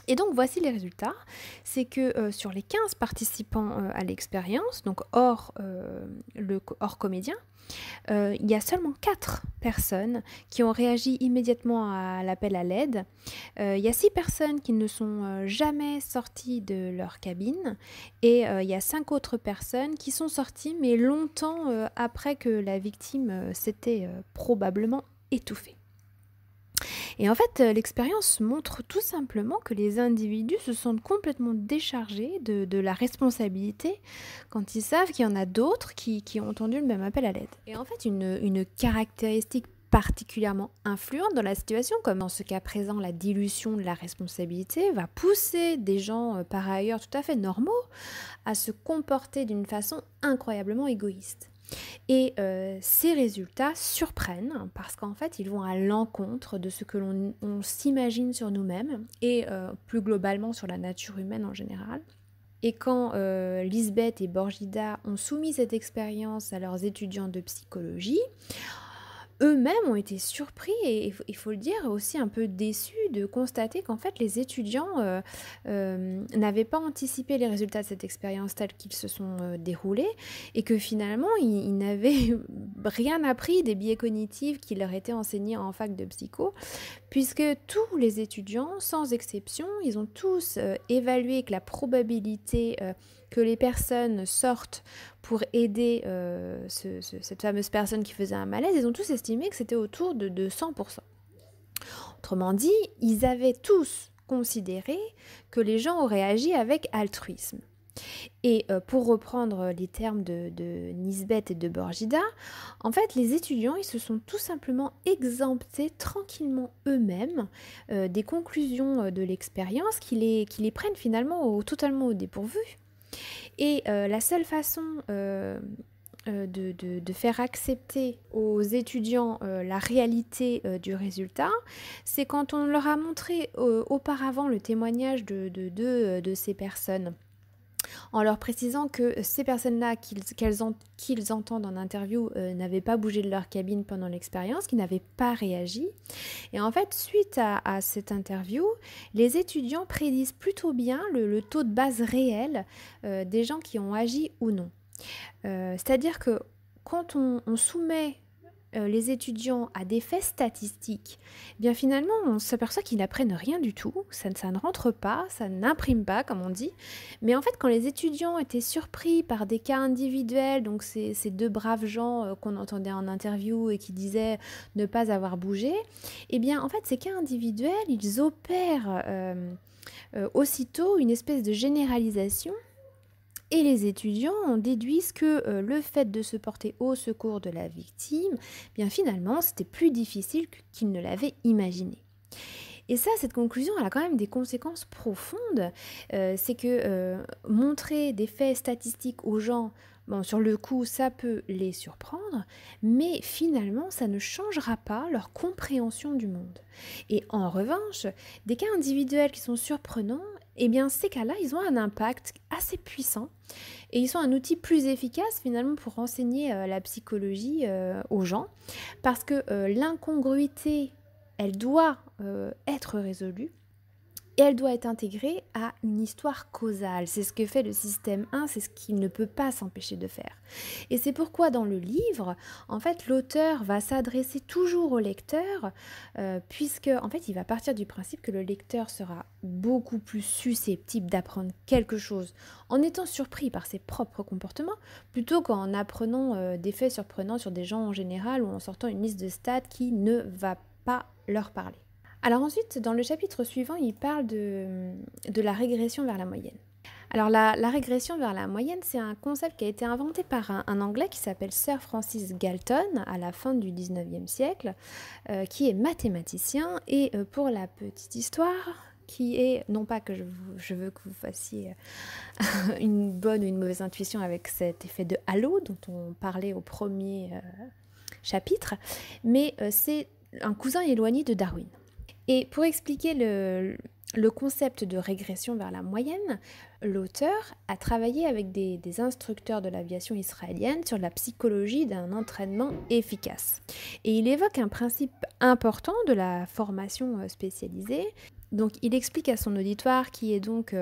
Et donc voici les résultats, c'est que sur les 15 participants à l'expérience, donc hors comédien, il y a seulement 4 personnes qui ont réagi immédiatement à l'appel à l'aide. Il y a 6 personnes qui ne sont jamais sorties de leur cabine et il y a 5 autres personnes qui sont sorties mais longtemps après que la victime s'était probablement étouffée. Et en fait, l'expérience montre tout simplement que les individus se sentent complètement déchargés de la responsabilité quand ils savent qu'il y en a d'autres qui ont entendu le même appel à l'aide. Et en fait, une caractéristique particulièrement influente dans la situation, comme dans ce cas présent, la dilution de la responsabilité, va pousser des gens par ailleurs tout à fait normaux à se comporter d'une façon incroyablement égoïste. Et ces résultats surprennent parce qu'en fait, ils vont à l'encontre de ce que l'on s'imagine sur nous-mêmes et plus globalement sur la nature humaine en général. Et quand Lisbeth et Borgida ont soumis cette expérience à leurs étudiants de psychologie, eux-mêmes ont été surpris et il faut le dire aussi un peu déçus de constater qu'en fait les étudiants n'avaient pas anticipé les résultats de cette expérience tels qu'ils se sont déroulés et que finalement ils n'avaient rien appris des biais cognitifs qui leur étaient enseignés en fac de psycho, puisque tous les étudiants, sans exception, ils ont tous évalué que la probabilité que les personnes sortent pour aider cette fameuse personne qui faisait un malaise, ils ont tous estimé que c'était autour de 100%. Autrement dit, ils avaient tous considéré que les gens auraient agi avec altruisme. Et pour reprendre les termes de Nisbet et de Borgida, en fait, les étudiants, ils se sont tout simplement exemptés tranquillement eux-mêmes des conclusions de l'expérience qui les prennent finalement totalement au dépourvu. Et la seule façon de faire accepter aux étudiants la réalité du résultat, c'est quand on leur a montré auparavant le témoignage de ces personnes, en leur précisant que ces personnes-là qu'ils entendent en interview n'avaient pas bougé de leur cabine pendant l'expérience, qu'ils n'avaient pas réagi. Et en fait, suite à cette interview, les étudiants prédisent plutôt bien le taux de base réel des gens qui ont agi ou non. C'est-à-dire que quand on soumet les étudiants à des faits statistiques, eh bien finalement on s'aperçoit qu'ils n'apprennent rien du tout, ça ne rentre pas, ça n'imprime pas comme on dit, mais en fait quand les étudiants étaient surpris par des cas individuels, donc ces deux braves gens qu'on entendait en interview et qui disaient ne pas avoir bougé, eh bien en fait ces cas individuels, ils opèrent aussitôt une espèce de généralisation. Et les étudiants en déduisent que le fait de se porter au secours de la victime, bien finalement, c'était plus difficile qu'ils ne l'avaient imaginé. Et ça, cette conclusion, elle a quand même des conséquences profondes. C'est que montrer des faits statistiques aux gens, bon, sur le coup, ça peut les surprendre, mais finalement, ça ne changera pas leur compréhension du monde. Et en revanche, des cas individuels qui sont surprenants, eh bien ces cas-là, ils ont un impact assez puissant et ils sont un outil plus efficace finalement pour enseigner la psychologie aux gens parce que l'incongruité, elle doit être résolue et elle doit être intégrée à une histoire causale. C'est ce que fait le système 1, c'est ce qu'il ne peut pas s'empêcher de faire. Et c'est pourquoi dans le livre, en fait, l'auteur va s'adresser toujours au lecteur, puisque en fait, il va partir du principe que le lecteur sera beaucoup plus susceptible d'apprendre quelque chose en étant surpris par ses propres comportements, plutôt qu'en apprenant des faits surprenants sur des gens en général ou en sortant une liste de stats qui ne va pas leur parler. Alors ensuite, dans le chapitre suivant, il parle de la régression vers la moyenne. Alors la régression vers la moyenne, c'est un concept qui a été inventé par un Anglais qui s'appelle Sir Francis Galton à la fin du 19e siècle, qui est mathématicien. Et pour la petite histoire, qui est, non pas que je veux que vous fassiez une bonne ou une mauvaise intuition avec cet effet de halo dont on parlait au premier chapitre, mais c'est un cousin éloigné de Darwin. Et pour expliquer le concept de régression vers la moyenne, l'auteur a travaillé avec des instructeurs de l'aviation israélienne sur la psychologie d'un entraînement efficace. Et il évoque un principe important de la formation spécialisée. Donc il explique à son auditoire, qui est donc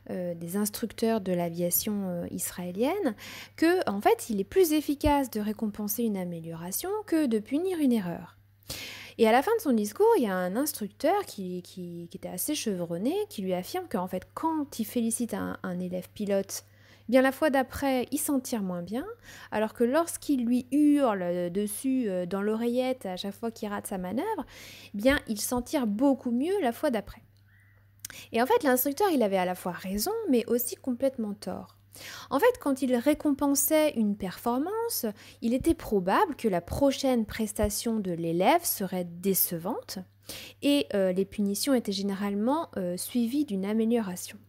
des instructeurs de l'aviation israélienne, que en fait il est plus efficace de récompenser une amélioration que de punir une erreur. Et à la fin de son discours, il y a un instructeur qui était assez chevronné, qui lui affirme qu'en fait, quand il félicite un élève pilote, bien la fois d'après, il s'en tire moins bien, alors que lorsqu'il lui hurle dessus dans l'oreillette à chaque fois qu'il rate sa manœuvre, bien il s'en tire beaucoup mieux la fois d'après. Et en fait, l'instructeur, il avait à la fois raison, mais aussi complètement tort. En fait, quand il récompensait une performance, il était probable que la prochaine prestation de l'élève serait décevante et les punitions étaient généralement suivies d'une amélioration.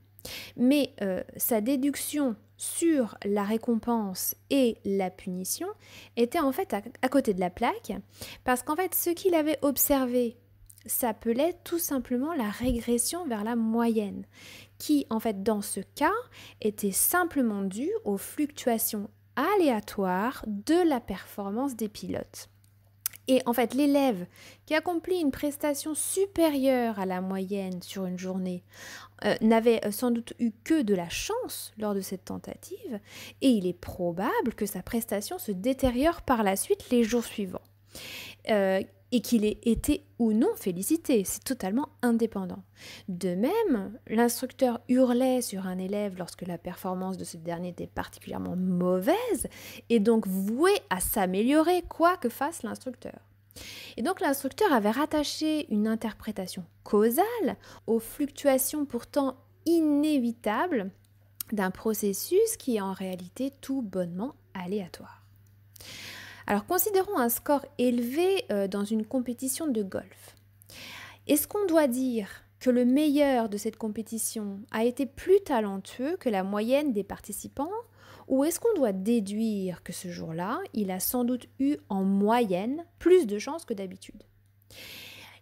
Mais sa déduction sur la récompense et la punition était en fait à côté de la plaque, parce qu'en fait, ce qu'il avait observé s'appelait tout simplement la régression vers la moyenne, qui en fait dans ce cas était simplement due aux fluctuations aléatoires de la performance des pilotes. Et en fait, l'élève qui accomplit une prestation supérieure à la moyenne sur une journée n'avait sans doute eu que de la chance lors de cette tentative, et il est probable que sa prestation se détériore par la suite les jours suivants. Et qu'il ait été ou non félicité, c'est totalement indépendant. De même, l'instructeur hurlait sur un élève lorsque la performance de ce dernier était particulièrement mauvaise et donc voué à s'améliorer quoi que fasse l'instructeur. Et donc l'instructeur avait rattaché une interprétation causale aux fluctuations pourtant inévitables d'un processus qui est en réalité tout bonnement aléatoire. Alors, considérons un score élevé dans une compétition de golf. Est-ce qu'on doit dire que le meilleur de cette compétition a été plus talentueux que la moyenne des participants, ou est-ce qu'on doit déduire que ce jour-là, il a sans doute eu en moyenne plus de chances que d'habitude?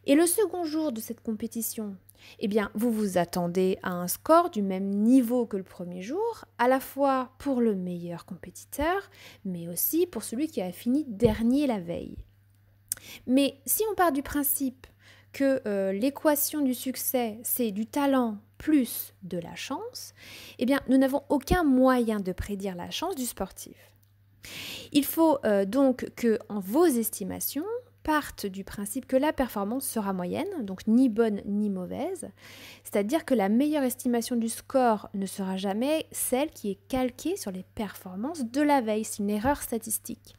Et le second jour de cette compétition, eh bien, vous vous attendez à un score du même niveau que le premier jour, à la fois pour le meilleur compétiteur, mais aussi pour celui qui a fini dernier la veille. Mais si on part du principe que l'équation du succès, c'est du talent plus de la chance, eh bien, nous n'avons aucun moyen de prédire la chance du sportif. Il faut donc que, en vos estimations, partent du principe que la performance sera moyenne, donc ni bonne ni mauvaise, c'est-à-dire que la meilleure estimation du score ne sera jamais celle qui est calquée sur les performances de la veille, c'est une erreur statistique.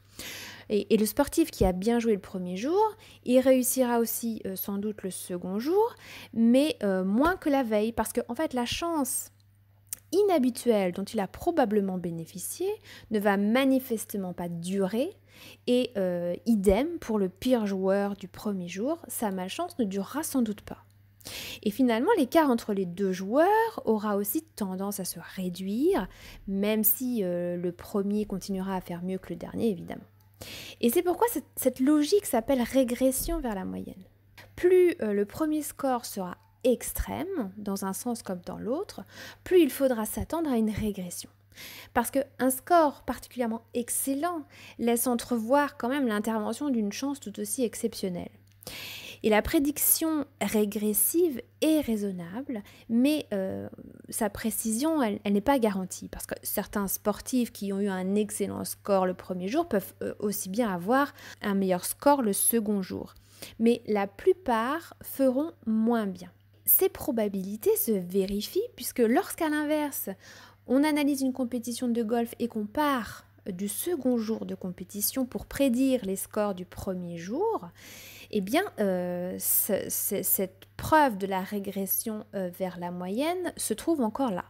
Et le sportif qui a bien joué le premier jour, il réussira aussi sans doute le second jour, mais moins que la veille, parce qu'en fait la chance inhabituelle dont il a probablement bénéficié ne va manifestement pas durer, et idem pour le pire joueur du premier jour, sa malchance ne durera sans doute pas. Et finalement, l'écart entre les deux joueurs aura aussi tendance à se réduire, même si le premier continuera à faire mieux que le dernier, évidemment. Et c'est pourquoi cette logique s'appelle régression vers la moyenne. Plus le premier score sera extrême, dans un sens comme dans l'autre, plus il faudra s'attendre à une régression. Parce qu'un score particulièrement excellent laisse entrevoir quand même l'intervention d'une chance tout aussi exceptionnelle. Et la prédiction régressive est raisonnable, mais sa précision, elle n'est pas garantie. Parce que certains sportifs qui ont eu un excellent score le premier jour peuvent aussi bien avoir un meilleur score le second jour. Mais la plupart feront moins bien. Ces probabilités se vérifient puisque lorsqu'à l'inverse, on analyse une compétition de golf et qu'on part du second jour de compétition pour prédire les scores du premier jour, eh bien, cette preuve de la régression vers la moyenne se trouve encore là.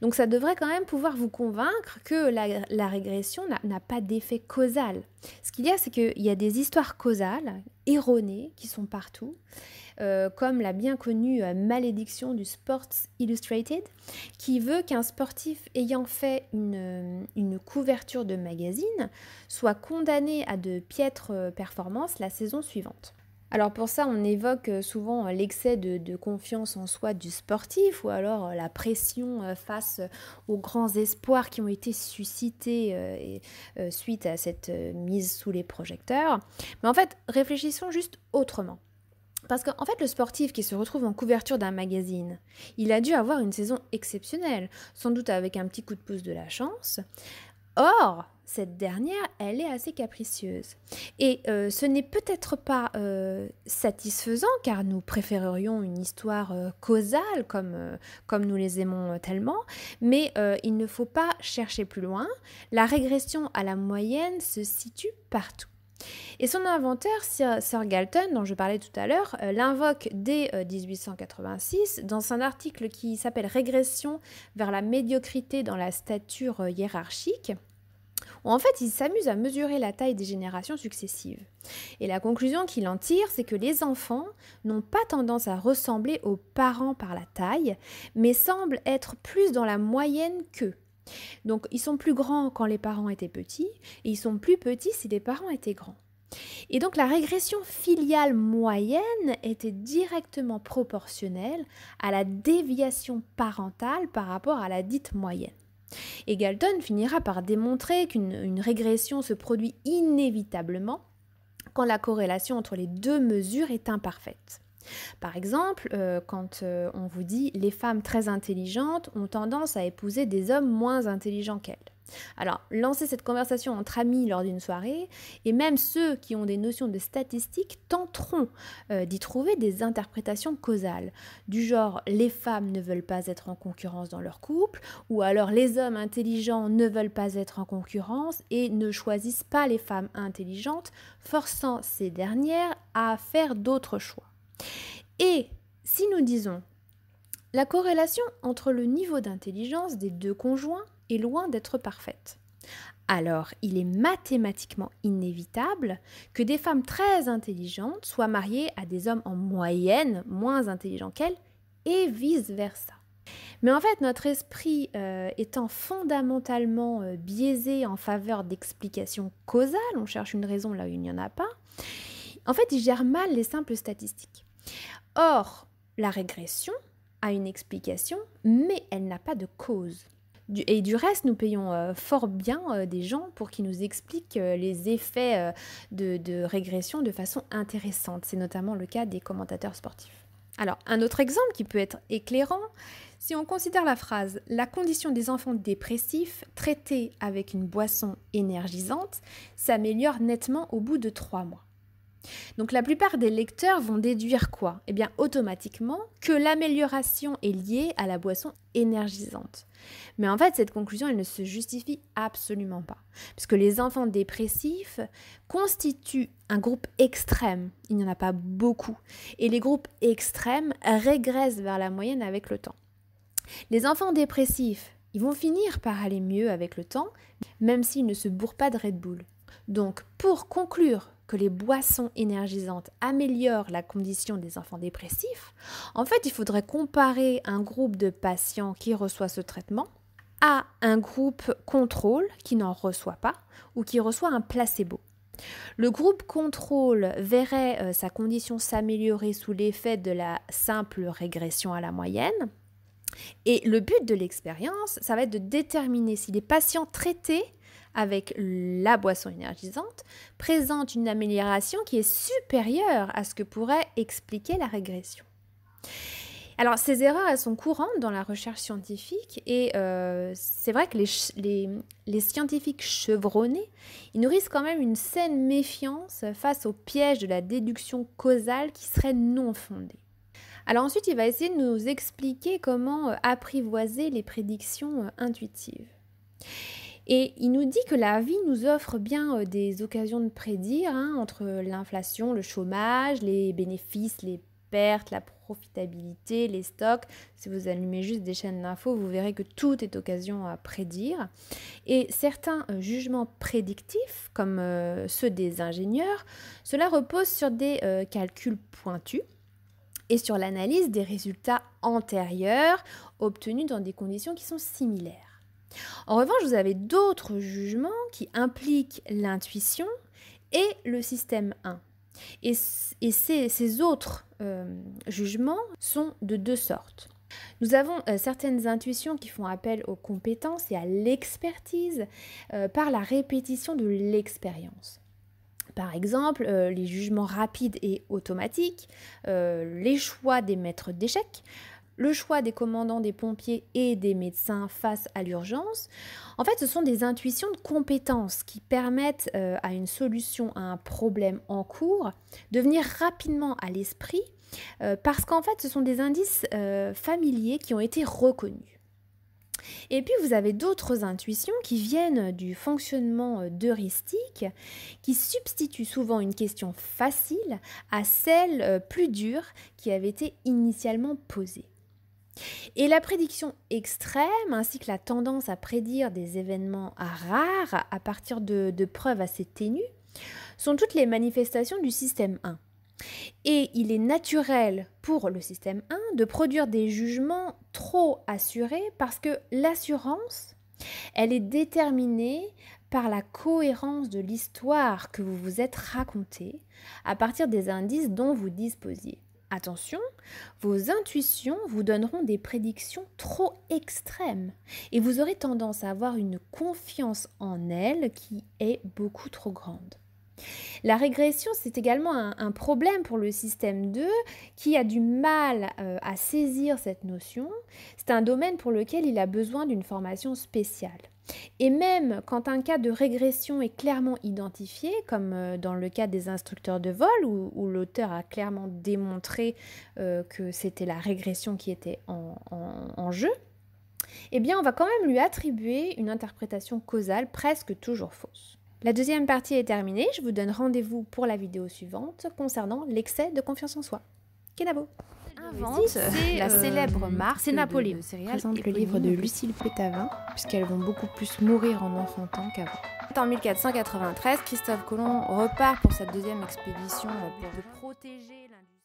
Donc ça devrait quand même pouvoir vous convaincre que la régression n'a pas d'effet causal. Ce qu'il y a, c'est qu'il y a des histoires causales erronées qui sont partout, comme la bien connue malédiction du Sports Illustrated, qui veut qu'un sportif ayant fait une couverture de magazine soit condamné à de piètres performances la saison suivante. Alors pour ça, on évoque souvent l'excès de confiance en soi du sportif ou alors la pression face aux grands espoirs qui ont été suscités suite à cette mise sous les projecteurs. Mais en fait, réfléchissons juste autrement. Parce qu'en fait, le sportif qui se retrouve en couverture d'un magazine, il a dû avoir une saison exceptionnelle, sans doute avec un petit coup de pouce de la chance. Or, cette dernière, elle est assez capricieuse. Et ce n'est peut-être pas satisfaisant, car nous préférerions une histoire causale, comme nous les aimons tellement, mais il ne faut pas chercher plus loin. La régression à la moyenne se situe partout. Et son inventeur, Sir Galton, dont je parlais tout à l'heure, l'invoque dès 1886 dans un article qui s'appelle « Régression vers la médiocrité dans la stature hiérarchique », où en fait il s'amuse à mesurer la taille des générations successives. Et la conclusion qu'il en tire, c'est que les enfants n'ont pas tendance à ressembler aux parents par la taille, mais semblent être plus dans la moyenne qu'eux. Donc ils sont plus grands quand les parents étaient petits, et ils sont plus petits si les parents étaient grands. Et donc la régression filiale moyenne était directement proportionnelle à la déviation parentale par rapport à la dite moyenne. Et Galton finira par démontrer qu'une régression se produit inévitablement quand la corrélation entre les deux mesures est imparfaite. Par exemple, quand on vous dit « les femmes très intelligentes ont tendance à épouser des hommes moins intelligents qu'elles ». Alors, lancez cette conversation entre amis lors d'une soirée, et même ceux qui ont des notions de statistiques tenteront d'y trouver des interprétations causales, du genre « les femmes ne veulent pas être en concurrence dans leur couple » ou alors « les hommes intelligents ne veulent pas être en concurrence et ne choisissent pas les femmes intelligentes, forçant ces dernières à faire d'autres choix ». Et si nous disons la corrélation entre le niveau d'intelligence des deux conjoints est loin d'être parfaite, alors il est mathématiquement inévitable que des femmes très intelligentes soient mariées à des hommes en moyenne moins intelligents qu'elles et vice-versa. Mais en fait, notre esprit étant fondamentalement biaisé en faveur d'explications causales, on cherche une raison là où il n'y en a pas, en fait, il gère mal les simples statistiques. Or, la régression a une explication, mais elle n'a pas de cause. Et du reste, nous payons fort bien des gens pour qu'ils nous expliquent les effets de régression de façon intéressante. C'est notamment le cas des commentateurs sportifs. Alors, un autre exemple qui peut être éclairant, si on considère la phrase « La condition des enfants dépressifs traités avec une boisson énergisante s'améliore nettement au bout de 3 mois ». Donc la plupart des lecteurs vont déduire quoi ? Eh bien automatiquement que l'amélioration est liée à la boisson énergisante. Mais en fait cette conclusion elle ne se justifie absolument pas. Puisque les enfants dépressifs constituent un groupe extrême, il n'y en a pas beaucoup. Et les groupes extrêmes régressent vers la moyenne avec le temps. Les enfants dépressifs, ils vont finir par aller mieux avec le temps, même s'ils ne se bourrent pas de Red Bull. Donc pour conclure que les boissons énergisantes améliorent la condition des enfants dépressifs, en fait, il faudrait comparer un groupe de patients qui reçoit ce traitement à un groupe contrôle qui n'en reçoit pas ou qui reçoit un placebo. Le groupe contrôle verrait sa condition s'améliorer sous l'effet de la simple régression à la moyenne. Et le but de l'expérience, ça va être de déterminer si les patients traités avec la boisson énergisante présente une amélioration qui est supérieure à ce que pourrait expliquer la régression. Alors ces erreurs, elles sont courantes dans la recherche scientifique et c'est vrai que les scientifiques chevronnés, ils nourrissent quand même une saine méfiance face au piège de la déduction causale qui serait non fondée. Alors ensuite, il va essayer de nous expliquer comment apprivoiser les prédictions intuitives. Et il nous dit que la vie nous offre bien des occasions de prédire entre l'inflation, le chômage, les bénéfices, les pertes, la profitabilité, les stocks. Si vous allumez juste des chaînes d'infos, vous verrez que tout est occasion à prédire. Et certains jugements prédictifs, comme ceux des ingénieurs, cela repose sur des calculs pointus. et sur l'analyse des résultats antérieurs obtenus dans des conditions qui sont similaires. En revanche, vous avez d'autres jugements qui impliquent l'intuition et le système 1. Et ces autres jugements sont de deux sortes. Nous avons certaines intuitions qui font appel aux compétences et à l'expertise par la répétition de l'expérience. Par exemple, les jugements rapides et automatiques, les choix des maîtres d'échecs, le choix des commandants des pompiers et des médecins face à l'urgence. En fait, ce sont des intuitions de compétences qui permettent à une solution à un problème en cours de venir rapidement à l'esprit parce qu'en fait, ce sont des indices familiers qui ont été reconnus. Et puis, vous avez d'autres intuitions qui viennent du fonctionnement d'heuristique, qui substituent souvent une question facile à celle plus dure qui avait été initialement posée. Et la prédiction extrême, ainsi que la tendance à prédire des événements rares à partir de preuves assez ténues, sont toutes les manifestations du système 1. Et il est naturel pour le système 1 de produire des jugements trop assurés parce que l'assurance, elle est déterminée par la cohérence de l'histoire que vous vous êtes racontée à partir des indices dont vous disposiez. Attention, vos intuitions vous donneront des prédictions trop extrêmes et vous aurez tendance à avoir une confiance en elles qui est beaucoup trop grande. La régression, c'est également un problème pour le système 2 qui a du mal à saisir cette notion. C'est un domaine pour lequel il a besoin d'une formation spéciale. Et même quand un cas de régression est clairement identifié, comme dans le cas des instructeurs de vol, où l'auteur a clairement démontré que c'était la régression qui était en jeu, eh bien on va quand même lui attribuer une interprétation causale presque toujours fausse. La deuxième partie est terminée, je vous donne rendez-vous pour la vidéo suivante concernant l'excès de confiance en soi. Kenavo invente la célèbre marque c'est Napoléon. de céréales, présente le livre de Lucille Pétavin, puisqu'elles vont beaucoup plus mourir en enfantant qu'avant. En 1493, Christophe Colomb repart pour sa deuxième expédition pour protéger l'industrie.